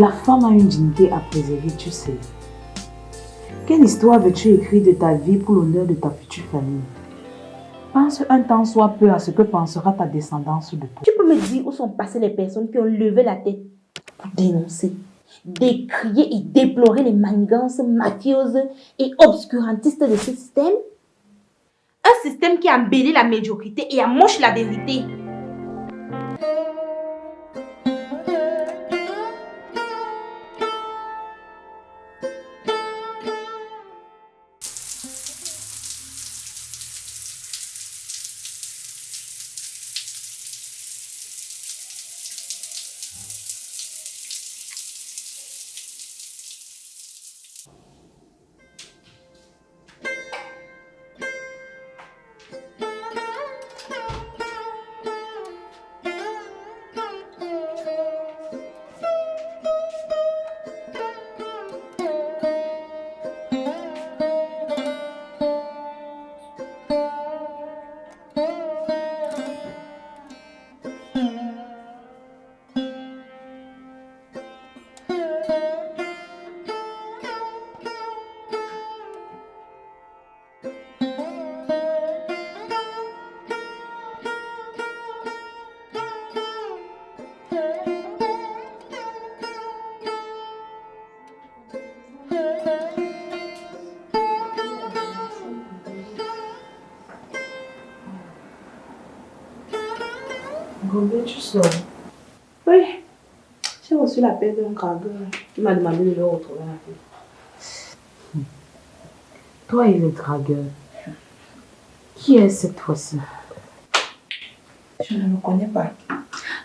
La femme a une dignité à préserver, tu sais. Quelle histoire veux-tu écrire de ta vie pour l'honneur de ta future famille? Pense un temps soit peu à ce que pensera ta descendance de toi. Tu peux me dire où sont passées les personnes qui ont levé la tête pour dénoncer, décrier et déplorer les manigances mafieuses et obscurantistes de ce système? Un système qui a embelli la médiocrité et amoche la vérité. Gombe, tu sors? Oui, j'ai reçu l'appel d'un dragueur qui m'a demandé de le retrouver la vie. Toi et le dragueur, qui est cette fois-ci? Je ne le connais pas.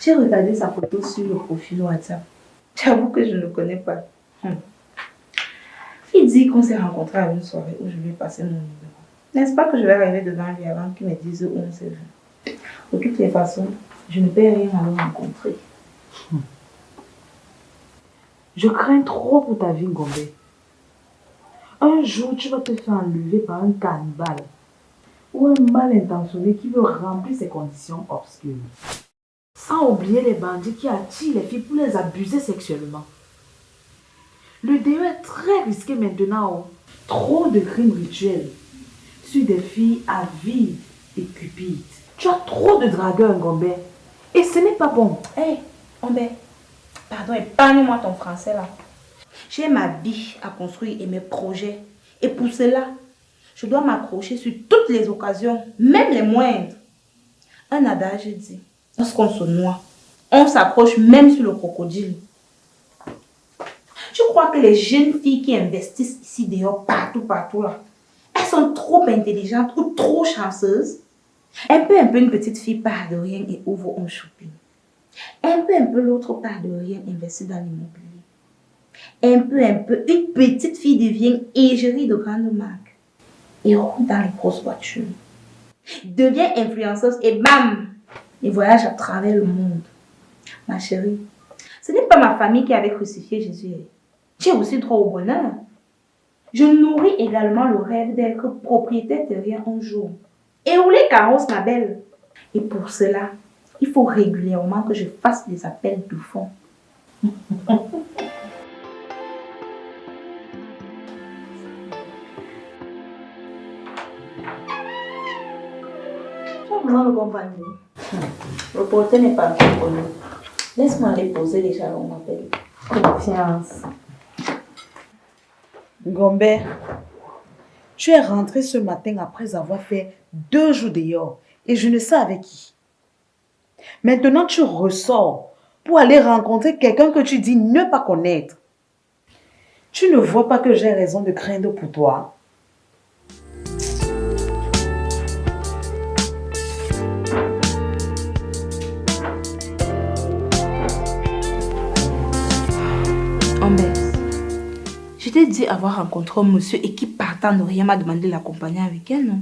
J'ai regardé sa photo sur le profil WhatsApp. J'avoue que je ne le connais pas. Il dit qu'on s'est rencontrés à une soirée où je lui ai passé mon numéro. N'est-ce pas que je vais arriver devant lui avant qu'il me dise où on s'est vu? De toutes les façons, je ne peux rien à le rencontrer. Je crains trop pour ta vie, Gombe. Un jour, tu vas te faire enlever par un cannibale ou un mal intentionné qui veut remplir ses conditions obscures. Sans oublier les bandits qui attirent les filles pour les abuser sexuellement. Le déo est très risqué maintenant. Trop de crimes rituels sur des filles avides et cupides. Tu as trop de dragueurs, Gombe. Et ce n'est pas bon. Hé, Gombe, pardon, épargne-moi ton français là. J'ai ma vie à construire et mes projets. Et pour cela, je dois m'accrocher sur toutes les occasions, même les moindres. Un adage dit, lorsqu'on se noie, on s'accroche même sur le crocodile. Je crois que les jeunes filles qui investissent ici dehors, partout là, elles sont trop intelligentes ou trop chanceuses. Un peu, une petite fille part de rien et ouvre un shopping. Un peu, l'autre part de rien investit dans l'immobilier. Un peu, une petite fille devient égérie de grandes marques et roule dans les grosses voitures. Devient influenceuse et bam, et voyage à travers le monde. Ma chérie, ce n'est pas ma famille qui avait crucifié Jésus. Tu es aussi droit au bonheur. Je nourris également le rêve d'être propriétaire de rien un jour. Et rouler carrosse, ma belle. Et pour cela, il faut régulièrement que je fasse des appels de fond. Tu as besoin de compagnie. Le porteur n'est pas encore connu. Laisse-moi aller poser les jalons, ma belle. Confiance. Gombe, tu es rentré ce matin après avoir fait 2 jours dehors et je ne sais avec qui. Maintenant, tu ressors pour aller rencontrer quelqu'un que tu dis ne pas connaître. Tu ne vois pas que j'ai raison de craindre pour toi? Je t'ai dit avoir rencontré un monsieur et qui partant de rien m'a demandé de l'accompagner avec elle, non?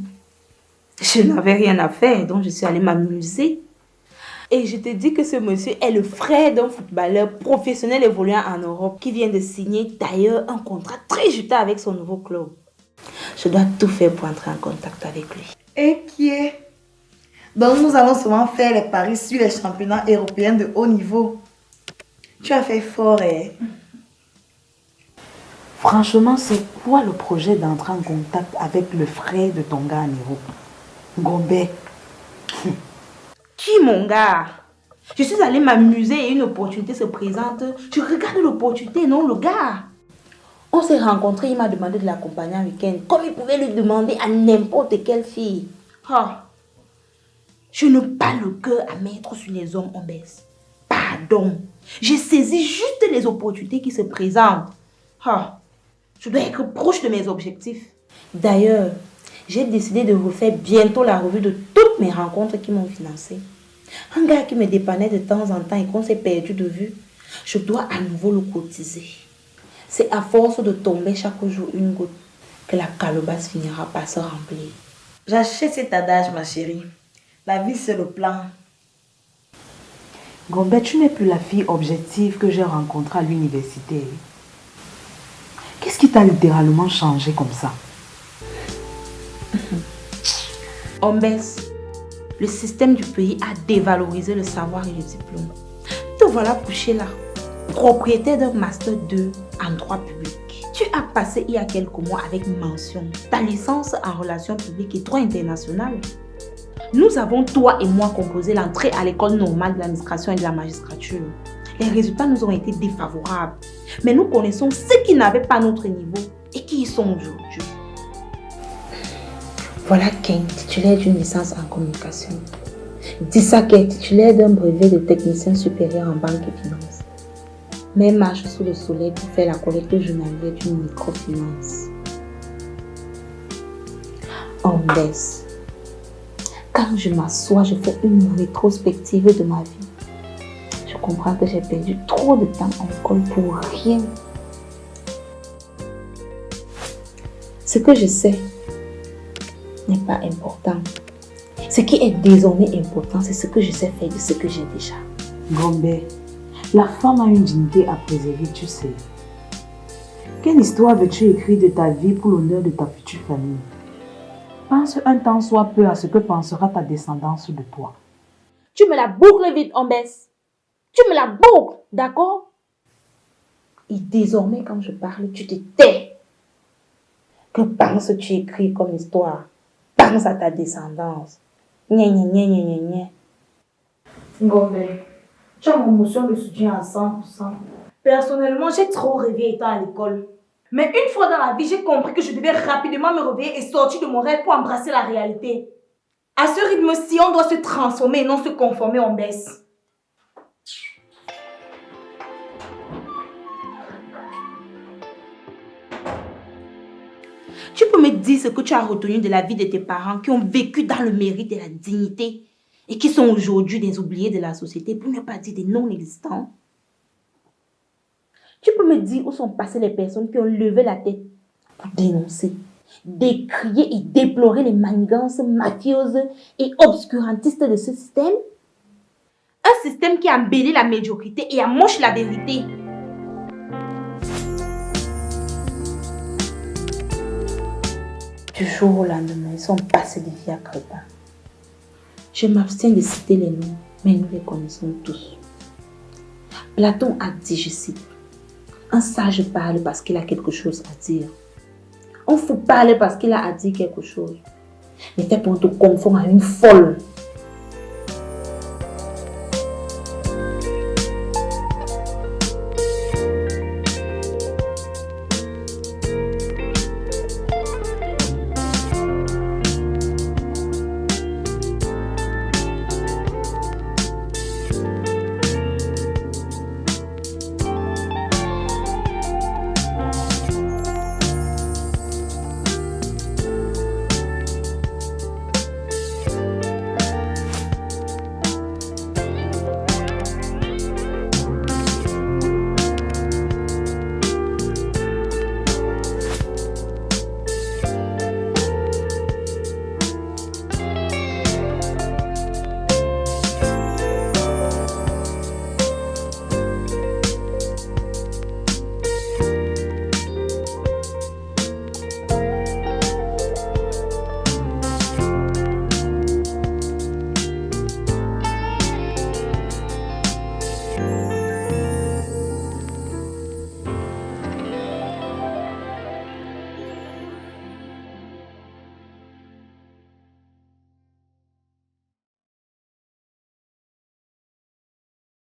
Je n'avais rien à faire, donc je suis allée m'amuser. Et je t'ai dit que ce monsieur est le frère d'un footballeur professionnel évoluant en Europe qui vient de signer d'ailleurs un contrat très juteux avec son nouveau club. Je dois tout faire pour entrer en contact avec lui. Et qui est? Donc nous allons souvent faire les paris sur les championnats européens de haut niveau. Tu as fait fort, hein? Franchement, c'est quoi le projet d'entrer en contact avec le frère de ton gars Nero? Ngombe. Qui, mon gars? Je suis allée m'amuser et une opportunité se présente. Je regarde l'opportunité, non le gars. On s'est rencontrés, il m'a demandé de l'accompagner un week-end. Comme il pouvait le demander à n'importe quelle fille. Ah. Je n'ai pas le cœur à mettre sur les hommes en baisse. Pardon. J'ai saisi juste les opportunités qui se présentent. Ah. Je dois être proche de mes objectifs. D'ailleurs, j'ai décidé de refaire bientôt la revue de toutes mes rencontres qui m'ont financé. Un gars qui me dépannait de temps en temps et qu'on s'est perdu de vue, je dois à nouveau le cotiser. C'est à force de tomber chaque jour une goutte que la calebasse finira par se remplir. J'achète cet adage, ma chérie. La vie, c'est le plan. Ngombe, tu n'es plus la fille objective que j'ai rencontrée à l'université. Qu'est-ce qui t'a littéralement changé comme ça? Ombès, le système du pays a dévalorisé le savoir et le diplôme. Te voilà couché là, propriétaire d'un master 2 en droit public. Tu as passé il y a quelques mois avec mention ta licence en relations publiques et droit international. Nous avons, toi et moi, composé l'entrée à l'école normale de l'administration et de la magistrature. Les résultats nous ont été défavorables. Mais nous connaissons ceux qui n'avaient pas notre niveau et qui y sont aujourd'hui. Voilà Ken, titulaire d'une licence en communication. Disake, titulaire d'un brevet de technicien supérieur en banque et finance. Mais marche sous le soleil pour faire la collecte journalière d'une microfinance. En baisse. Quand je m'assois, je fais une rétrospective de ma vie. Je comprends que j'ai perdu trop de temps à l'école pour rien. Ce que je sais n'est pas important. Ce qui est désormais important, c'est ce que je sais faire de ce que j'ai déjà. Ngombe, la femme a une dignité à préserver, tu sais. Quelle histoire veux-tu écrire de ta vie pour l'honneur de ta future famille? Pense un temps soit peu à ce que pensera ta descendance de toi. Tu me la boucles vite, Ombès. Tu me la boucles, d'accord? Et désormais, quand je parle, tu te tais. Que penses-tu écrire comme histoire? Pense à ta descendance. Gna gna gna gna gna gna. Ngombe, tu as mon motion de soutien à 100%. Personnellement, j'ai trop rêvé étant à l'école. Mais une fois dans la vie, j'ai compris que je devais rapidement me réveiller et sortir de mon rêve pour embrasser la réalité. À ce rythme-ci, on doit se transformer et non se conformer en baisse. Tu peux me dire ce que tu as retenu de la vie de tes parents qui ont vécu dans le mérite et la dignité et qui sont aujourd'hui des oubliés de la société, pour ne pas dire des non-existants? Tu peux me dire où sont passées les personnes qui ont levé la tête pour dénoncer, décrier et déplorer les manigances mafieuses et obscurantistes de ce système? Un système qui a embelli la médiocrité et amoche la vérité. Du jour au lendemain, ils sont passés des vies à crétin. Je m'abstiens de citer les noms, mais nous les connaissons tous. Platon a dit, je cite, un sage parle parce qu'il a quelque chose à dire. Un fou parle parce qu'il a à dire quelque chose. Mais t'es pour te confondre à une folle.